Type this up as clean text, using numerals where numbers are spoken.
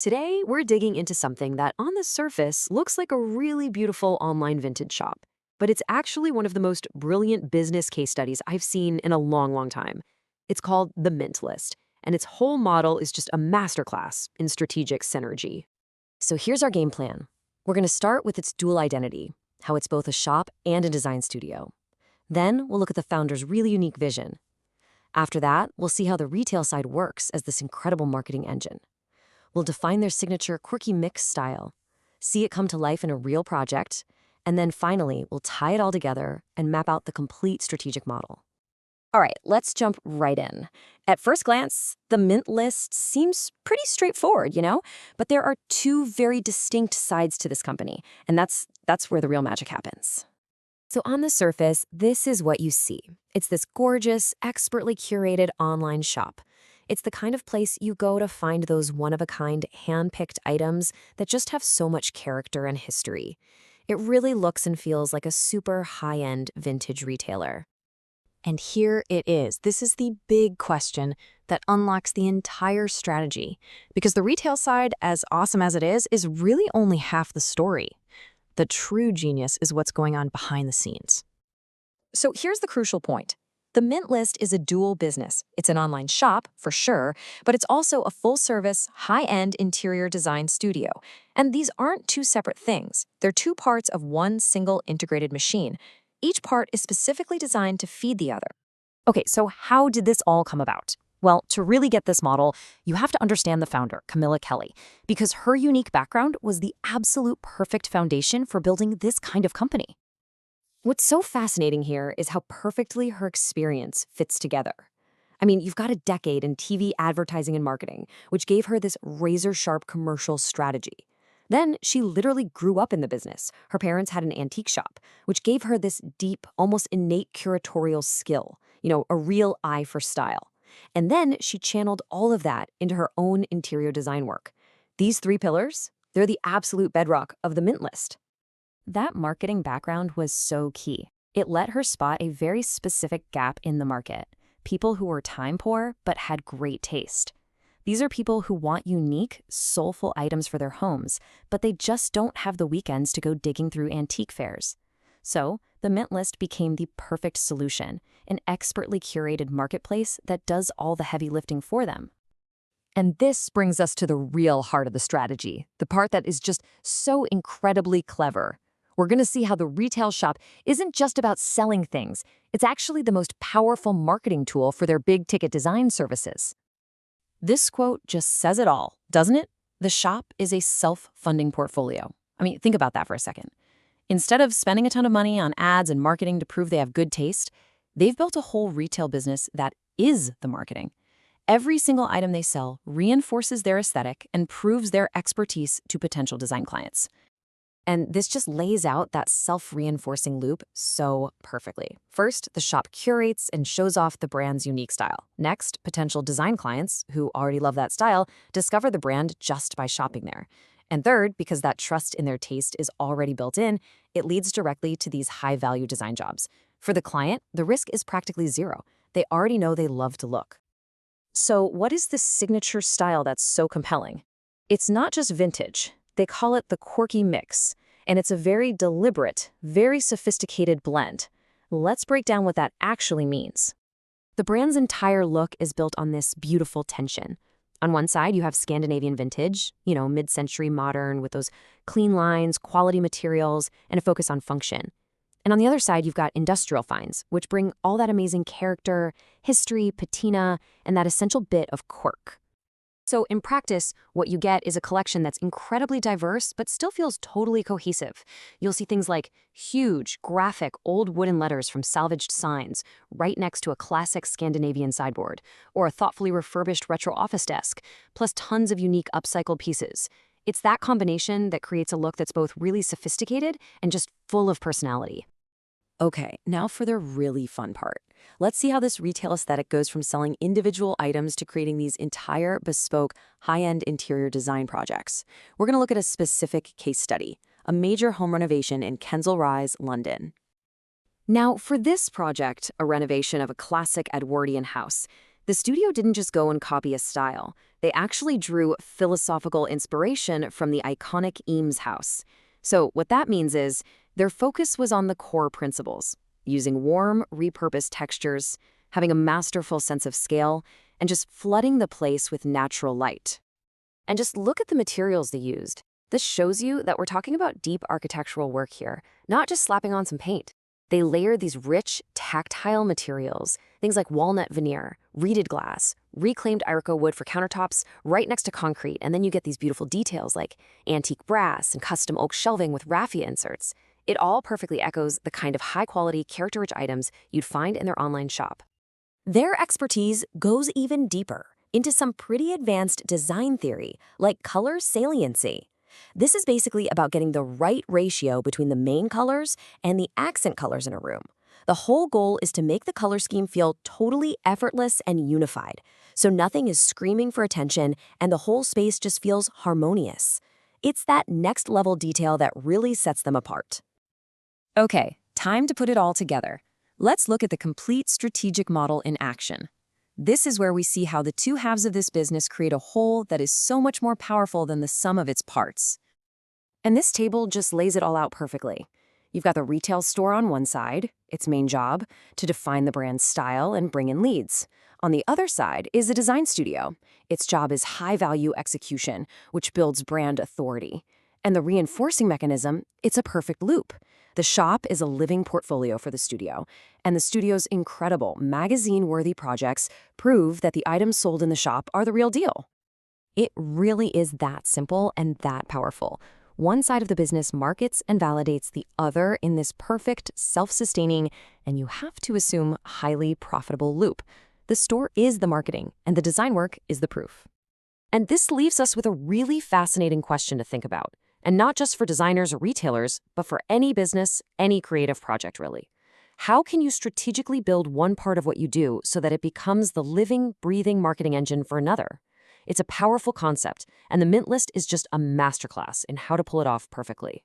Today, we're digging into something that on the surface looks like a really beautiful online vintage shop, but it's actually one of the most brilliant business case studies I've seen in a long, long time. It's called the Mint List, and its whole model is just a masterclass in strategic synergy. So here's our game plan. We're going to start with its dual identity, how it's both a shop and a design studio. Then we'll look at the founder's really unique vision. After that, we'll see how the retail side works as this incredible marketing engine. We'll define their signature quirky mix style, see it come to life in a real project, and then finally, we'll tie it all together and map out the complete strategic model. All right, let's jump right in. At first glance, the Mint List seems pretty straightforward, But there are two very distinct sides to this company, and that's where the real magic happens. So on the surface, this is what you see. It's this gorgeous, expertly curated online shop. It's the kind of place you go to find those one-of-a-kind, hand-picked items that just have so much character and history. It really looks and feels like a super high-end vintage retailer. And here it is. This is the big question that unlocks the entire strategy. Because the retail side, as awesome as it is really only half the story. The true genius is what's going on behind the scenes. So here's the crucial point. The Mint List is a dual business. It's an online shop, for sure, but it's also a full-service, high-end interior design studio. And these aren't two separate things. They're two parts of one single integrated machine. Each part is specifically designed to feed the other. Okay, so how did this all come about? Well, to really get this model, you have to understand the founder, Camilla Kelly, because her unique background was the absolute perfect foundation for building this kind of company. What's so fascinating here is how perfectly her experience fits together. I mean, you've got a decade in TV advertising and marketing, which gave her this razor-sharp commercial strategy. Then she literally grew up in the business. Her parents had an antique shop, which gave her this deep, almost innate curatorial skill, a real eye for style. And then she channeled all of that into her own interior design work. These three pillars, they're the absolute bedrock of the Mint List. That marketing background was so key. It let her spot a very specific gap in the market. People who were time poor but had great taste. These are people who want unique, soulful items for their homes, but they just don't have the weekends to go digging through antique fairs. So, the Mint List became the perfect solution, an expertly curated marketplace that does all the heavy lifting for them. And this brings us to the real heart of the strategy, the part that is just so incredibly clever. We're going to see how the retail shop isn't just about selling things. It's actually the most powerful marketing tool for their big-ticket design services. This quote just says it all, doesn't it? The shop is a self-funding portfolio. I mean, think about that for a second. Instead of spending a ton of money on ads and marketing to prove they have good taste, they've built a whole retail business that is the marketing. Every single item they sell reinforces their aesthetic and proves their expertise to potential design clients. And this just lays out that self-reinforcing loop so perfectly. First, the shop curates and shows off the brand's unique style. Next, potential design clients, who already love that style, discover the brand just by shopping there. And third, because that trust in their taste is already built in, it leads directly to these high-value design jobs. For the client, the risk is practically zero. They already know they love to look. So what is this signature style that's so compelling? It's not just vintage. They call it the quirky mix, and it's a very deliberate, very sophisticated blend. Let's break down what that actually means. The brand's entire look is built on this beautiful tension. On one side, you have Scandinavian vintage, mid-century modern with those clean lines, quality materials, and a focus on function. And on the other side, you've got industrial finds, which bring all that amazing character, history, patina, and that essential bit of quirk. So in practice, what you get is a collection that's incredibly diverse, but still feels totally cohesive. You'll see things like huge, graphic, old wooden letters from salvaged signs right next to a classic Scandinavian sideboard, or a thoughtfully refurbished retro office desk, plus tons of unique upcycled pieces. It's that combination that creates a look that's both really sophisticated and just full of personality. Okay, now for the really fun part. Let's see how this retail aesthetic goes from selling individual items to creating these entire bespoke, high-end interior design projects. We're going to look at a specific case study, a major home renovation in Kensal Rise, London. Now, for this project, a renovation of a classic Edwardian house, The studio didn't just go and copy a style. They actually drew philosophical inspiration from the iconic Eames house. So what that means is their focus was on the core principles, using warm, repurposed textures, having a masterful sense of scale, and just flooding the place with natural light. And just look at the materials they used. This shows you that we're talking about deep architectural work here, not just slapping on some paint. They layered these rich, tactile materials, things like walnut veneer, reeded glass, reclaimed Irico wood for countertops, right next to concrete, and then you get these beautiful details like antique brass and custom oak shelving with raffia inserts. It all perfectly echoes the kind of high-quality, character-rich items you'd find in their online shop. Their expertise goes even deeper, into some pretty advanced design theory, like color saliency. This is basically about getting the right ratio between the main colors and the accent colors in a room. The whole goal is to make the color scheme feel totally effortless and unified, so nothing is screaming for attention and the whole space just feels harmonious. It's that next level detail that really sets them apart. Okay, time to put it all together. Let's look at the complete strategic model in action. This is where we see how the two halves of this business create a whole that is so much more powerful than the sum of its parts. And this table just lays it all out perfectly. You've got the retail store on one side, its main job, to define the brand's style and bring in leads. On the other side is the design studio. Its job is high-value execution, which builds brand authority. And the reinforcing mechanism, it's a perfect loop. The shop is a living portfolio for the studio, and the studio's incredible, magazine-worthy projects prove that the items sold in the shop are the real deal. It really is that simple and that powerful. One side of the business markets and validates the other in this perfect, self-sustaining, and you have to assume highly profitable loop. The store is the marketing, and the design work is the proof. And this leaves us with a really fascinating question to think about. And not just for designers or retailers, but for any business, any creative project, really. How can you strategically build one part of what you do so that it becomes the living, breathing marketing engine for another? It's a powerful concept, and the Mint List is just a masterclass in how to pull it off perfectly.